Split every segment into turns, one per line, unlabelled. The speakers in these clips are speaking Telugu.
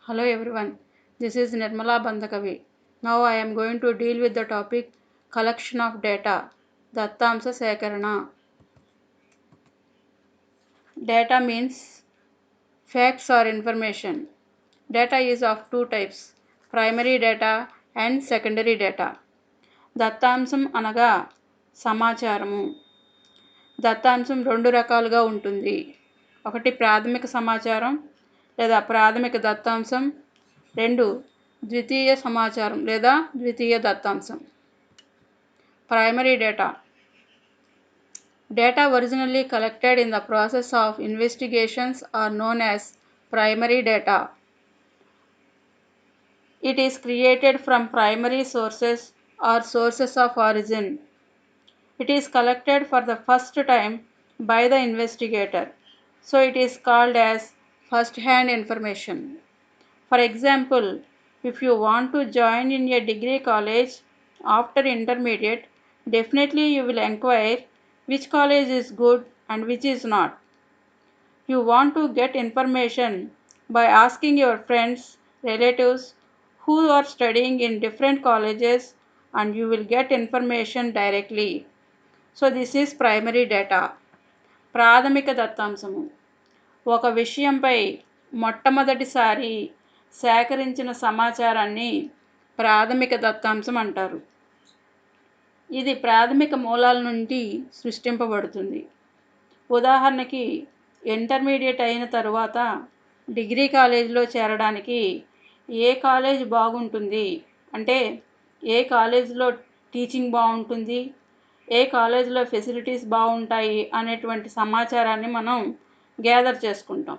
Hello everyone, this is Nirmala Bandakavi. Now I am going to deal with the topic collection of data, Dattamsa Sekarana. Data means facts or information. Data is of two types, primary data and secondary data. దత్తాంశం అనగా సమాచారము. దత్తాంశం రెండు రకాలుగా ఉంటుంది. ఒకటి ప్రాథమిక సమాచారం లేదా ప్రాథమిక దత్తాంశం, రెండు ద్వితీయ సమాచారం లేదా ద్వితీయ దత్తాంశం. Primary data. Data originally collected in the process of investigations are known as primary data. It is created from primary sources or sources of origin. It is collected for the first time by the investigator, so it is called as first-hand information. For example, if you want to join in a degree college after intermediate, definitely you will inquire which college is good and which is not. You want to get information by asking your friends, relatives who are studying in different colleges, and you will get information directly. So this is primary data. ప్రాథమిక దత్తాంశము ఒక విషయంపై మొట్టమొదటిసారి సేకరించిన సమాచారాన్ని ప్రాథమిక దత్తాంశం అంటారు. ఇది ప్రాథమిక మూలాల నుండి సృష్టింపబడుతుంది. ఉదాహరణకి ఇంటర్మీడియట్ అయిన తరువాత డిగ్రీ కాలేజీలో చేరడానికి ఏ కాలేజ్ బాగుంటుంది అంటే ఏ కాలేజీలో టీచింగ్ బాగుంటుంది, ఏ కాలేజీలో ఫెసిలిటీస్ బాగుంటాయి అనేటువంటి సమాచారాన్ని మనం గ్యాదర్ చేసుకుంటాం.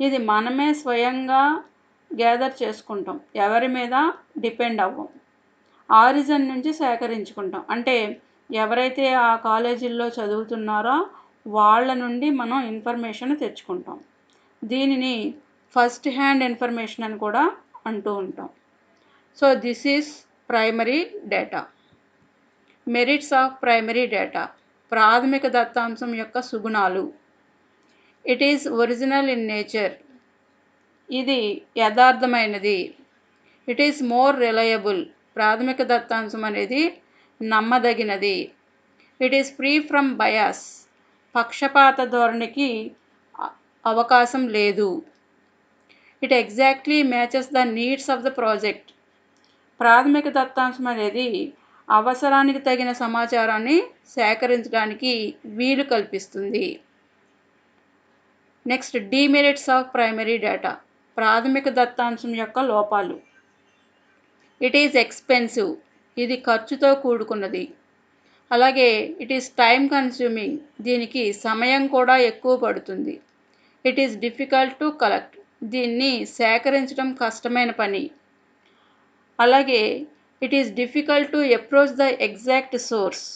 ఇది మనమే స్వయంగా గ్యాదర్ చేసుకుంటాం, ఎవరి మీద డిపెండ్ అవ్వం. ఆరిజిన్ నుంచి సేకరించుకుంటాం, అంటే ఎవరైతే ఆ కాలేజీల్లో చదువుతున్నారో వాళ్ళ నుండి మనం ఇన్ఫర్మేషన్ తెచ్చుకుంటాం. దీనిని ఫస్ట్ హ్యాండ్ ఇన్ఫర్మేషన్ అని కూడా అంటూ ఉంటాం. So this is primary data. Merits of primary data. ప్రాథమిక దత్తాంశం యొక్క సుగుణాలు. It is original in nature. ఇది యథార్థమైనది. It is more reliable. ప్రాథమిక దత్తాంశం అనేది నమ్మదగినది. It is free from bias. పక్షపాత ధోరణికి అవకాశం లేదు. It exactly matches the needs of the project. ప్రాథమిక దత్తాంశం అనేది అవసరానికి తగిన సమాచారాన్ని సేకరించడానికి వీలు కల్పిస్తుంది. Next, demerits of primary data. ప్రాథమిక దత్తాంశం యొక్క లోపాలు. It is expensive. ఇది ఖర్చుతో కూడుకున్నది. అలాగే ఇట్ ఈస్ టైమ్ కన్స్యూమింగ్. దీనికి సమయం కూడా ఎక్కువ పడుతుంది. It is difficult to collect. దీన్ని సేకరించడం కష్టమైన పని. అలాగే it is difficult to approach the exact source.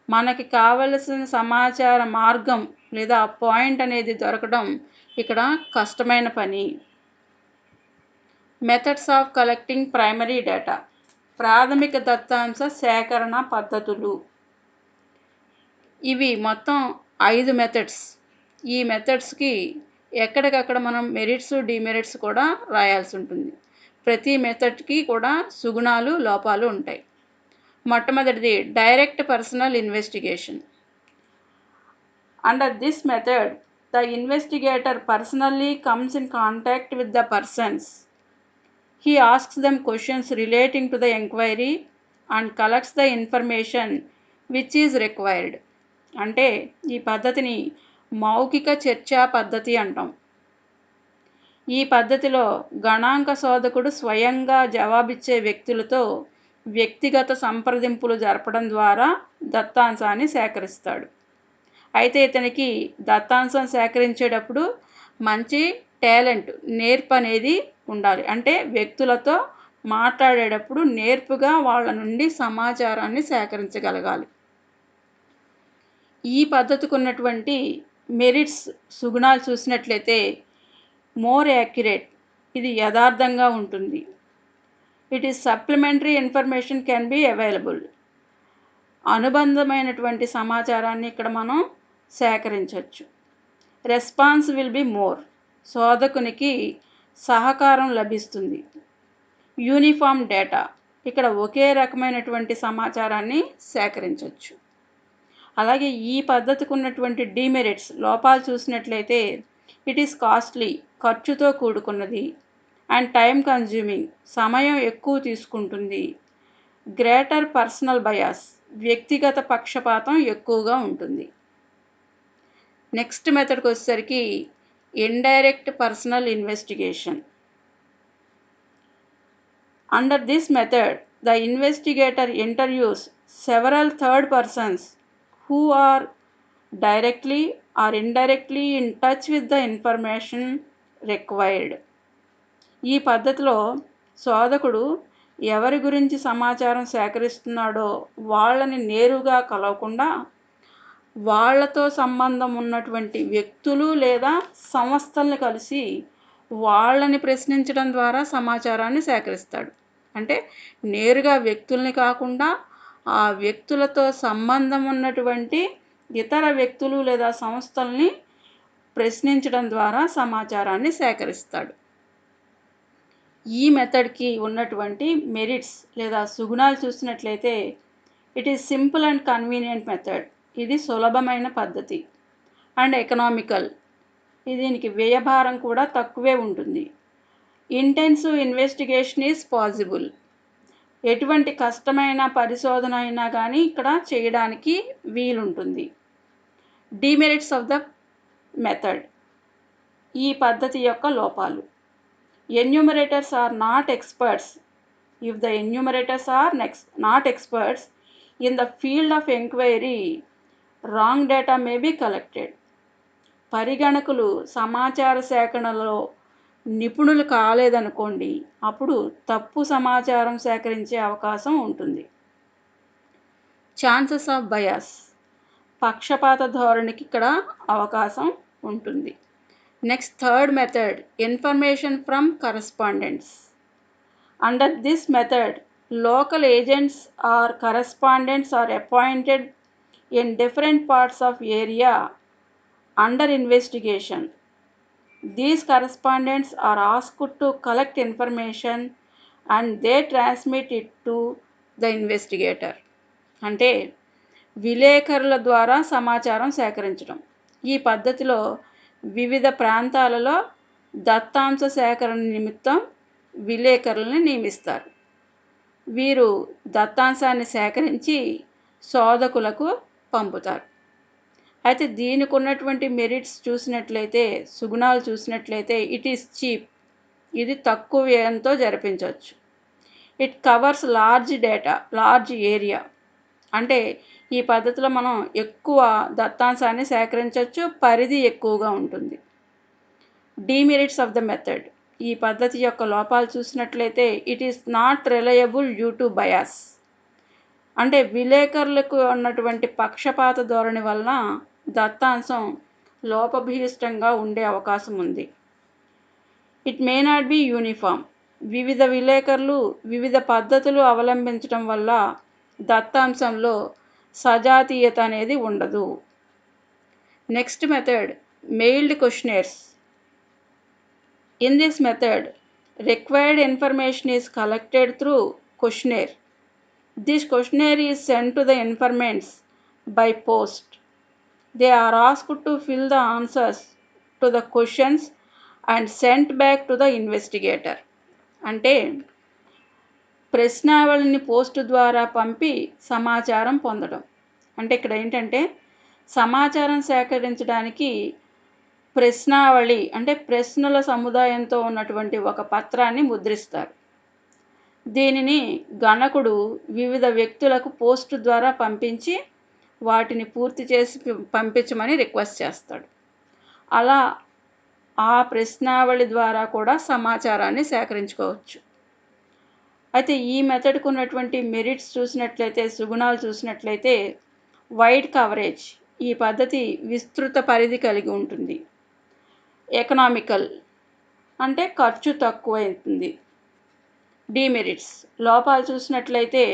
మనకి కావలసిన సమాచార మార్గం లేదా పాయింట్ అనేది దొరకడం ఇక్కడ కష్టమైన పని. Methods of collecting primary data. ప్రాథమిక దత్తాంశ సేకరణ పద్ధతులు. ఇవి మొత్తం 5 మెథడ్స్. ఈ మెథడ్స్కి ఎక్కడికక్కడ మనం మెరిట్స్ డిమెరిట్స్ కూడా రాయాల్సి ఉంటుంది. ప్రతి మెథడ్కి కూడా సుగుణాలు లోపాలు ఉంటాయి. మొట్టమొదటిది direct personal investigation. Under this method the investigator personally comes in contact with the persons. He asks them questions relating to the inquiry and collects the information which is required. అంటే ఈ పద్ధతిని మౌఖిక చర్చా పద్ధతి అంటాం. ఈ పద్ధతిలో గణాంక శోధకుడు స్వయంగా జవాబిచ్చే వ్యక్తులతో వ్యక్తిగత సంప్రదింపులు జరపడం ద్వారా దత్తాంశాన్ని సేకరిస్తాడు. అయితే ఇతనికి దత్తాంశం సేకరించేటప్పుడు మంచి టాలెంట్, నేర్పు అనేది ఉండాలి. అంటే వ్యక్తులతో మాట్లాడేటప్పుడు నేర్పుగా వాళ్ళ నుండి సమాచారాన్ని సేకరించగలగాలి. ఈ పద్ధతికి ఉన్నటువంటి మెరిట్స్ సుగుణాలు చూసినట్లయితే మోర్ యాక్యురేట్. ఇది యథార్థంగా ఉంటుంది. It is supplementary information can be available. అనుబంధమైనటువంటి సమాచారాన్ని ఇక్కడ మనం సేకరించవచ్చు. Response will be more. శోధకునికి సహకారం లభిస్తుంది. యూనిఫామ్ డేటా, ఇక్కడ ఒకే రకమైనటువంటి సమాచారాన్ని సేకరించవచ్చు. అలాగే ఈ పద్ధతికి ఉన్నటువంటి డిమెరిట్స్, లోపాలు చూసినట్లయితే ఇట్ ఈస్ కాస్ట్లీ, ఖర్చుతో కూడుకున్నది. అండ్ టైం కన్జ్యూమింగ్, సమయం ఎక్కువ తీసుకుంటుంది. గ్రేటర్ పర్సనల్ బయాస్, వ్యక్తిగత పక్షపాతం ఎక్కువగా ఉంటుంది. నెక్స్ట్ మెథడ్కి వచ్చేసరికి indirect personal investigation. Under this method the investigator interviews several third persons who are directly or indirectly in touch with the information required. ఈ పద్ధతిలో శోధకుడు ఎవరి గురించి సమాచారం సేకరిస్తున్నాడో వాళ్ళని నేరుగా కలవకుండా వాళ్ళతో సంబంధం ఉన్నటువంటి వ్యక్తులు లేదా సంస్థల్ని కలిసి వాళ్ళని ప్రశ్నించడం ద్వారా సమాచారాన్ని సేకరిస్తాడు. అంటే నేరుగా వ్యక్తుల్ని కాకుండా ఆ వ్యక్తులతో సంబంధం ఉన్నటువంటి ఇతర వ్యక్తులు లేదా సంస్థల్ని ప్రశ్నించడం ద్వారా సమాచారాన్ని సేకరిస్తాడు. ఈ మెథడ్కి ఉన్నటువంటి మెరిట్స్ లేదా సుగుణాలు చూసినట్లయితే it is simple and convenient method, ఇది సులభమైన పద్ధతి. అండ్ ఎకనామికల్, దీనికి వ్యయభారం కూడా తక్కువే ఉంటుంది. ఇంటెన్సివ్ ఇన్వెస్టిగేషన్ ఈజ్ పాసిబుల్, ఎటువంటి కష్టమైన పరిశోధన అయినా కానీ ఇక్కడ చేయడానికి వీలుంటుంది. డిమెరిట్స్ ఆఫ్ ద మెథడ్, ఈ పద్ధతి యొక్క లోపాలు. Enumerators are not experts. If the enumerators are not experts in the field of enquiry, wrong data may be collected. పరిగణకులు సమాచార సేకరణలో నిపుణులు కాలేదనుకోండి, అప్పుడు తప్పు సమాచారం సేకరించే అవకాశం ఉంటుంది. ఛాన్సెస్ ఆఫ్ బయాస్, పక్షపాత ధోరణికి ఇక్కడ అవకాశం ఉంటుంది. Next third method information from correspondents. Under this method local agents or correspondents are appointed in different parts of area under investigation. These correspondents are asked to collect information and they transmit it to the investigator. అంటే విలేకరుల ద్వారా సమాచారం సేకరించడం. ఈ పద్ధతిలో వివిధ ప్రాంతాలలో దత్తాంశ సేకరణ నిమిత్తం విలేకరులను నియమిస్తారు. వీరు దత్తాంశాన్ని సేకరించి శోధకులకు పంపుతారు. అయితే దీనికి ఉన్నటువంటి మెరిట్స్ చూసినట్లయితే, సుగుణాలు చూసినట్లయితే ఇట్ ఈస్ చీప్, ఇది తక్కువ వ్యయంతో జరిపించవచ్చు. It covers large data, large area, అంటే ఈ పద్ధతిలో మనం ఎక్కువ దత్తాంశాన్ని సేకరించవచ్చు, పరిధి ఎక్కువగా ఉంటుంది. డిమెరిట్స్ ఆఫ్ ద మెథడ్, ఈ పద్ధతి యొక్క లోపాలు చూసినట్లయితే it is not reliable due to bias, అంటే విలేకరులకు ఉన్నటువంటి పక్షపాత ధోరణి వలన దత్తాంశం లోపభూయిష్టంగా ఉండే అవకాశం ఉంది. It may not B uniform, వివిధ విలేకరులు వివిధ పద్ధతులు అవలంబించడం వల్ల దత్తాంశంలో సజాతీయత అనేది ఉండదు. Next method mailed questionnaires. In this method required information is collected through questionnaire. This questionnaire is sent to the informants by post. They are asked to fill the answers to the questions and sent back to the investigator. అంటే ప్రశ్నావళిని పోస్టు ద్వారా పంపి సమాచారం పొందడం. అంటే ఇక్కడ ఏంటంటే సమాచారం సేకరించడానికి ప్రశ్నావళి అంటే ప్రశ్నల సముదాయంతో ఉన్నటువంటి ఒక పత్రాన్ని ముద్రిస్తారు. దీనిని గణకుడు వివిధ వ్యక్తులకు పోస్టు ద్వారా పంపించి వాటిని పూర్తి చేసి పంపించమని రిక్వెస్ట్ చేస్తాడు. అలా ఆ ప్రశ్నావళి ద్వారా కూడా సమాచారాన్ని సేకరించుకోవచ్చు. అయితే ఈ మెథడ్కు ఉన్నటువంటి మెరిట్స్ చూసినట్లయితే, సుగుణాలు చూసినట్లయితే వైడ్ కవరేజ్, ఈ పద్ధతి విస్తృత పరిధి కలిగి ఉంటుంది. ఎకనామికల్, అంటే ఖర్చు తక్కువ అవుతుంది. డిమెరిట్స్, లోపాలు చూసినట్లయితే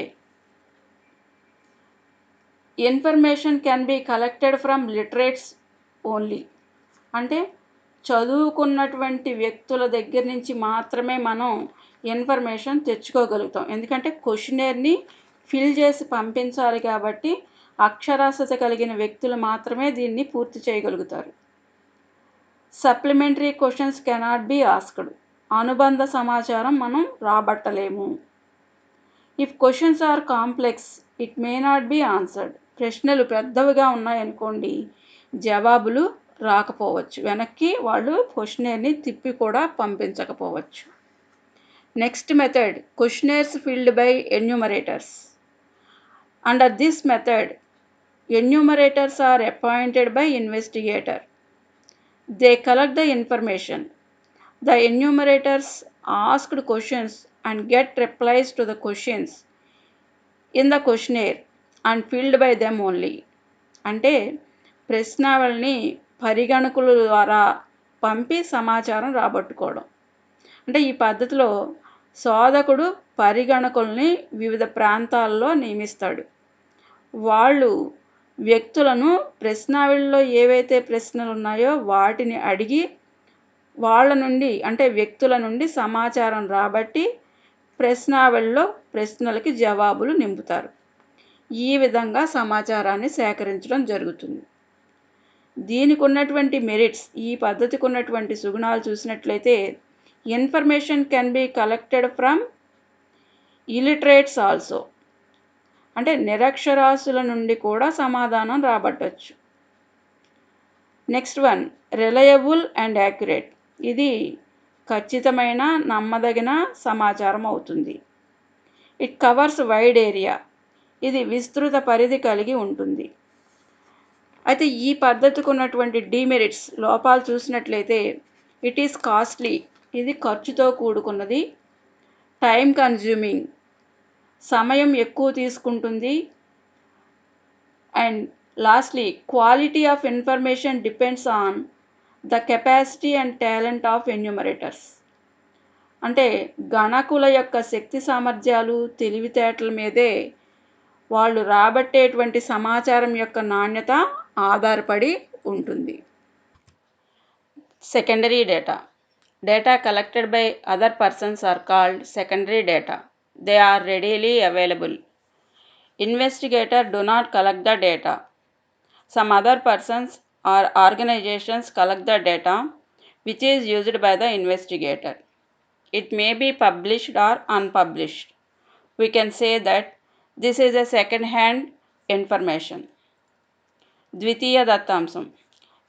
information can B collected from literates only, అంటే చదువుకున్నటువంటి వ్యక్తుల దగ్గర నుంచి మాత్రమే మనం ఇన్ఫర్మేషన్ తెచ్చుకోగలుగుతాం. ఎందుకంటే క్వశ్చనర్ని ఫిల్ చేసి పంపించాలి కాబట్టి అక్షరాస్యత కలిగిన వ్యక్తులు మాత్రమే దీన్ని పూర్తి చేయగలుగుతారు. Supplementary questions cannot be asked. అనుబంధ సమాచారం మనం రాబట్టలేము. If questions are complex it may not be answered. ప్రశ్నలు పెద్దవిగా ఉన్నాయనుకోండి, జవాబులు రాకపోవచ్చు, వెనక్కి వాళ్ళు క్వశ్చనర్ని తిప్పి కూడా పంపించకపోవచ్చు. Next method, questionnaires filled by enumerators. Under this method enumerators are appointed by investigator. They collect the information. The enumerators asked questions and get replies to the questions in the questionnaire and filled by them only. అంటే ప్రశ్నావళిని పరిగణకుల ద్వారా పంపి సమాచారం రాబట్టుకోవడం. అంటే ఈ పద్ధతిలో శోధకుడు పరిగణకుల్ని వివిధ ప్రాంతాల్లో నియమిస్తాడు. వాళ్ళు వ్యక్తులను ప్రశ్నావళిలో ఏవైతే ప్రశ్నలు ఉన్నాయో వాటిని అడిగి వాళ్ళ నుండి అంటే వ్యక్తుల నుండి సమాచారం రాబట్టి ప్రశ్నావళిలో ప్రశ్నలకి జవాబులు నింపుతారు. ఈ విధంగా సమాచారాన్ని సేకరించడం జరుగుతుంది. దీనికి ఉన్నటువంటి మెరిట్స్, ఈ పద్ధతికి ఉన్నటువంటి సుగుణాలు చూసినట్లయితే, information can B collected from illiterates also. అంటే నిరక్షరాస్యుల నుండి కూడా సమాధానం రాబట్టవచ్చు. Next one, reliable and accurate. ఇది ఖచ్చితమైన నమ్మదగిన సమాచారం అవుతుంది. It covers wide area. ఇది విస్తృత పరిధి కలిగి ఉంటుంది. అయితే ఈ పద్ధతికి ఉన్నటువంటి డిమెరిట్స్, లోపాలు చూసినట్లయితే, ఇట్ ఈస్ కాస్ట్లీ. ఇది ఖర్చుతో కూడుకున్నది. టైం కన్జ్యూమింగ్, సమయం ఎక్కువ తీసుకుంటుంది. And lastly, quality of information depends on the capacity and talent of enumerators. అంటే గణకుల యొక్క శక్తి సామర్థ్యాలు, తెలివితేటల మీదే వాళ్ళు రాబట్టేటువంటి సమాచారం యొక్క నాణ్యత ఆధారపడి ఉంటుంది. Secondary data. Data collected by other persons are called secondary data. They are readily available. Investigators do not collect the data. Some other persons or organizations collect the data which is used by the investigator. It may be published or unpublished. We can say that this is a second-hand information. ద్వితీయ దత్తాంశం.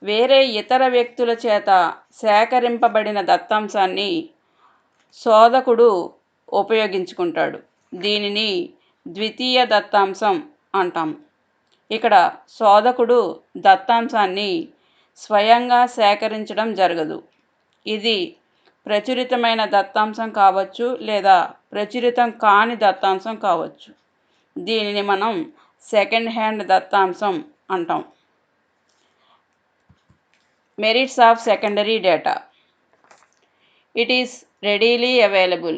వేరే ఇతర వ్యక్తుల చేత సేకరింపబడిన దత్తాంశాన్ని శోధకుడు ఉపయోగించుకుంటాడు. దీనిని ద్వితీయ దత్తాంశం అంటాం. ఇక్కడ శోధకుడు దత్తాంశాన్ని స్వయంగా సేకరించడం జరగదు. ఇది ప్రచురితమైన దత్తాంశం కావచ్చు లేదా ప్రచురితం కాని దత్తాంశం కావచ్చు. దీనిని మనం సెకండ్ హ్యాండ్ దత్తాంశం అంటాం. Merits of secondary data. It is readily available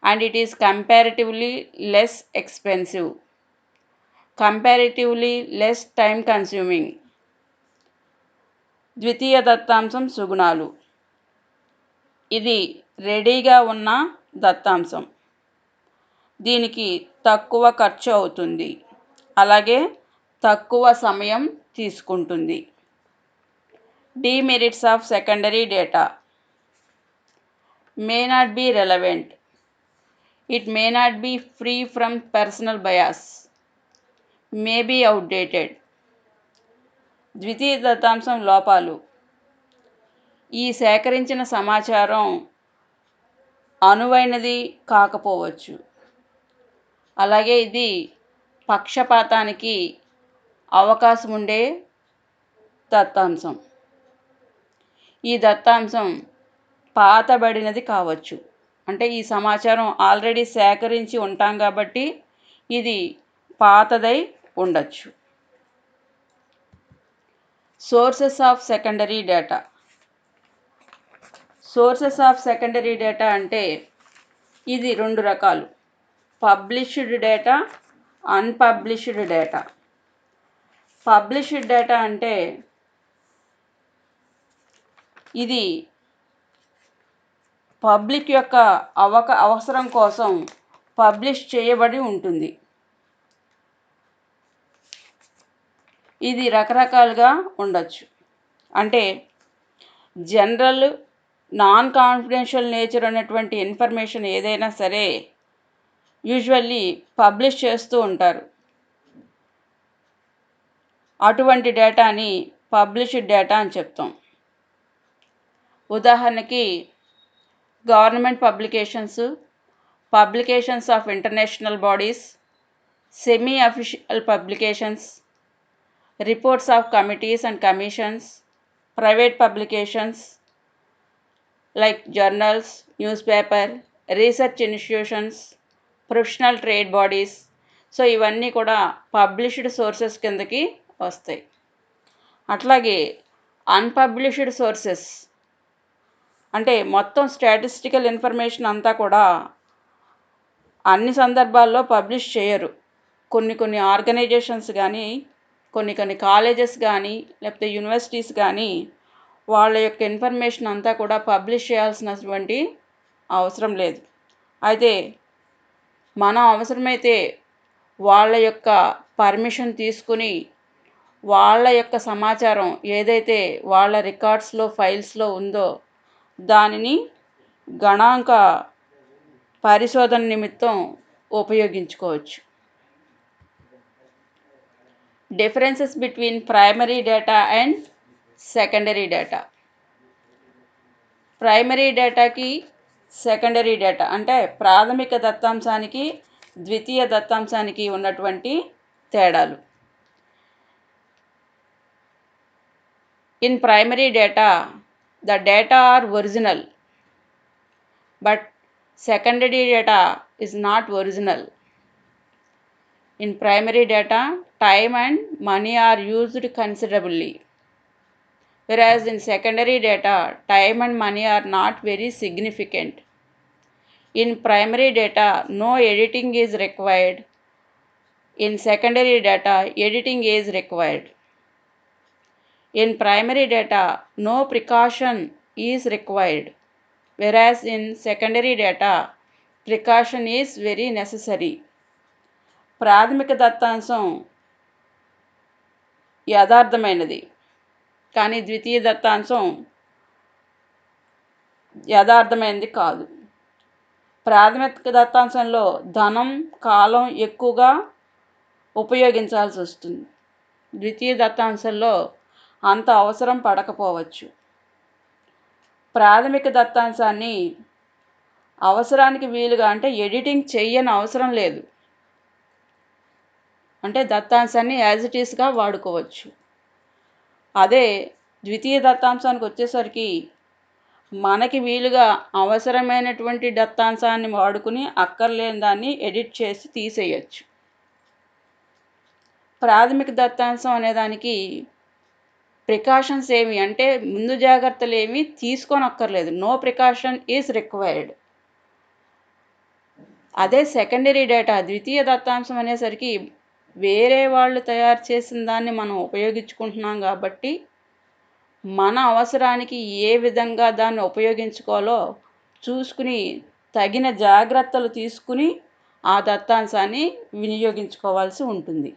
and it is comparatively less expensive, comparatively less time consuming. ద్వితీయ దత్తాంశం సుగుణాలు. ఇది రెడీగా ఉన్న దత్తాంశం. దీనికి తక్కువ ఖర్చు అవుతుంది, అలాగే తక్కువ సమయం తీసుకుంటుంది. Demerits of secondary data. May not be relevant. It may not be free from personal bias. May be outdated. ద్వితీయ దత్తాంశం లోపాలు. ఈ సేకరించిన సమాచారం అనువైనది కాకపోవచ్చు. అలాగే ఇది పక్షపాతానికి అవకాశం ఉండే దత్తాంశం. ఈ దత్తాంశం పాతబడినది కావచ్చు. అంటే ఈ సమాచారం ఆల్రెడీ సేకరించి ఉంటాం కాబట్టి ఇది పాతదై ఉండొచ్చు. Sources of secondary data. Sources of secondary data అంటే ఇది రెండు రకాలు, published data, unpublished data. Published data అంటే ఇది పబ్లిక్ యొక్క అవసరం కోసం పబ్లిష్ చేయబడి ఉంటుంది. ఇది రకరకాలుగా ఉండొచ్చు. అంటే జనరల్, నాన్ కాన్ఫిడెన్షియల్ నేచర్ అనేటువంటి ఇన్ఫర్మేషన్ ఏదైనా సరే యూజువల్లీ పబ్లిష్ చేస్తూ ఉంటారు. అటువంటి డేటాని పబ్లిష్డ్ డేటా అని చెప్తాం. ఉదాహరణకి government publications of international bodies, semi official publications, reports of committees and commissions, private publications like journals, newspaper, research institutions, professional trade bodies. So ఇవన్నీ కూడా పబ్లిష్డ్ సోర్సెస్ కిందకి వస్తాయి. అట్లాగే అన్పబ్లిష్డ్ సోర్సెస్ అంటే మొత్తం స్టాటిస్టికల్ ఇన్ఫర్మేషన్ అంతా కూడా అన్ని సందర్భాల్లో పబ్లిష్ చేయరు. కొన్ని ఆర్గనైజేషన్స్ కానీ, కొన్ని కాలేజెస్ కానీ, లేకపోతే యూనివర్సిటీస్ కానీ వాళ్ళ యొక్క ఇన్ఫర్మేషన్ అంతా కూడా పబ్లిష్ చేయాల్సినటువంటి అవసరం లేదు. అయితే మనం అవసరమైతే వాళ్ళ యొక్క పర్మిషన్ తీసుకుని వాళ్ళ యొక్క సమాచారం ఏదైతే వాళ్ళ రికార్డ్స్లో, ఫైల్స్లో ఉందో దానిని గణాంక పరిశోధన నిమిత్తం ఉపయోగించుకోవచ్చు. Differences between primary data and secondary data. Primary డేటాకి సెకండరీ డేటా అంటే ప్రాథమిక దత్తాంశానికి ద్వితీయ దత్తాంశానికి ఉన్నటువంటి తేడాలు. In primary data the data are original, but secondary data is not original. In primary data, time and money are used considerably, whereas in secondary data, time and money are not very significant. In primary data, no editing is required. In secondary data, editing is required. In primary data, no precaution is required, whereas in secondary data, precaution is very necessary. ప్రాథమిక దత్తాంశం యథార్థమైనది, కానీ ద్వితీయ దత్తాంశం యథార్థమైనది కాదు. ప్రాథమిక దత్తాంశంలో ధనం, కాలం ఎక్కువగా ఉపయోగించాల్సి వస్తుంది. ద్వితీయ దత్తాంశంలో అంత అవసరం పడకపోవచ్చు. ప్రాథమిక దత్తాంశాన్ని అవసరానికి వీలుగా అంటే ఎడిటింగ్ చెయ్యని అవసరం లేదు. అంటే దత్తాంశాన్ని యాజ్ ఇట్ ఈస్గా వాడుకోవచ్చు. అదే ద్వితీయ దత్తాంశానికి వచ్చేసరికి మనకి వీలుగా అవసరమైనటువంటి దత్తాంశాన్ని వాడుకుని అక్కర్లేని దాన్ని ఎడిట్ చేసి తీసేయచ్చు. ప్రాథమిక దత్తాంశం అనేదానికి ప్రికాషన్స్ ఏమి అంటే ముందు జాగ్రత్తలు ఏమి తీసుకోనక్కర్లేదు. No precaution is required. అదే సెకండరీ డేటా ద్వితీయ దత్తాంశం అనేసరికి వేరే వాళ్ళు తయారు చేసిన దాన్ని మనం ఉపయోగించుకుంటున్నాం కాబట్టి మన అవసరానికి ఏ విధంగా దాన్ని ఉపయోగించుకోవాలో చూసుకుని తగిన జాగ్రత్తలు తీసుకుని ఆ దత్తాంశాన్ని వినియోగించుకోవాల్సి ఉంటుంది.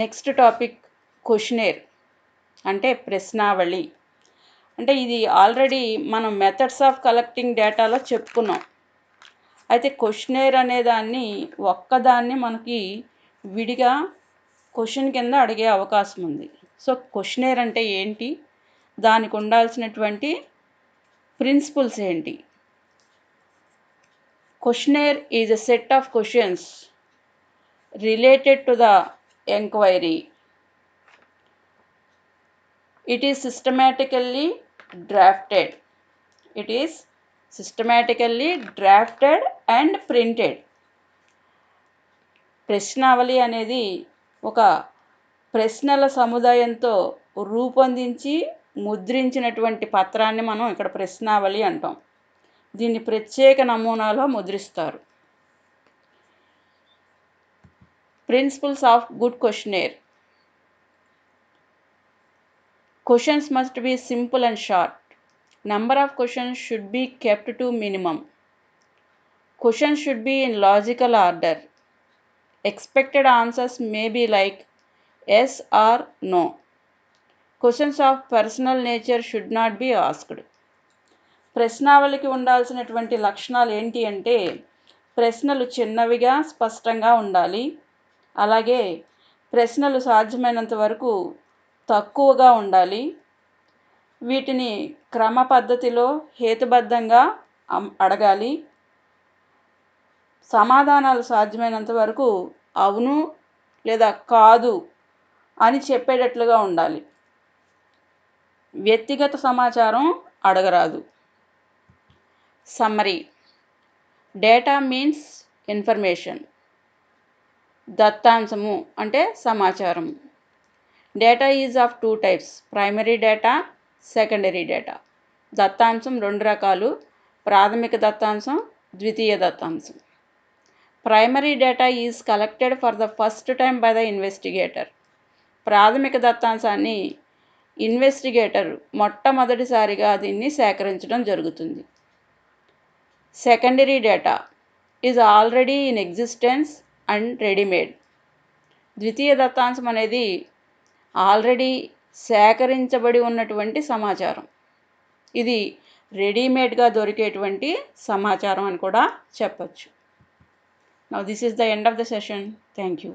నెక్స్ట్ టాపిక్ క్వశ్చనేర్ అంటే ప్రశ్నావళి. అంటే ఇది ఆల్రెడీ మనం మెథడ్స్ ఆఫ్ కలెక్టింగ్ డేటాలో చెప్పుకున్నాం. అయితే క్వశ్చనేర్ అనేదాన్ని ఒక్కదాన్ని మనకి విడిగా క్వశ్చన్ కింద అడిగే అవకాశం ఉంది. సో క్వశ్చనేర్ అంటే ఏంటి, దానికి ఉండాల్సినటువంటి ప్రిన్సిపల్స్ ఏంటి? Questionnaire is a set of questions related to the enquiry. It is systematically drafted. It is systematically drafted and printed. ప్రశ్నావళి అనేది ఒక ప్రశ్నల సముదాయంతో రూపొందించి ముద్రించినటువంటి పత్రాన్ని మనం ఇక్కడ ప్రశ్నావళి అంటాం. దీన్ని ప్రత్యేక నమూనాలో ముద్రిస్తారు. Principles of good questionnaire. Questions must be simple and short. Number of questions should be kept to minimum. Questions should be in logical order. Expected answers may be like yes or no. Questions of personal nature should not be asked. ప్రశ్నావళికి ఉండాల్సినటువంటి లక్షణాలు ఏంటి అంటే ప్రశ్నలు చిన్నవిగా స్పష్టంగా ఉండాలి. అలాగే ప్రశ్నలు సాధ్యమైనంత వరకు తక్కువగా ఉండాలి. వీటిని క్రమ పద్ధతిలో హేతుబద్ధంగా అడగాలి. సమాధానాలు సాధ్యమైనంత వరకు అవును లేదా కాదు అని చెప్పేటట్లుగా ఉండాలి. వ్యక్తిగత సమాచారం అడగరాదు. సమ్మరీ. Data means information. దత్తాంశము అంటే సమాచారం. Data is of 2 types, primary data, secondary data. దత్తాంశం 2 రకాలు, ప్రాథమిక దత్తాంశం, ద్వితీయ దత్తాంశం. Primary data is collected for the first time by the investigator. ప్రాథమిక దత్తాంశాన్ని ఇన్వెస్టిగేటర్ మొట్టమొదటిసారిగా దీన్ని సేకరించడం జరుగుతుంది. Secondary data is already in existence and readymade. ద్వితీయ దత్తాంశం అనేది ఆల్రెడీ సేకరించబడి ఉన్నటువంటి సమాచారం. ఇది రెడీమేడ్గా దొరికేటువంటి సమాచారం అని కూడా చెప్పచ్చు. Now this is the end of the session. Thank you.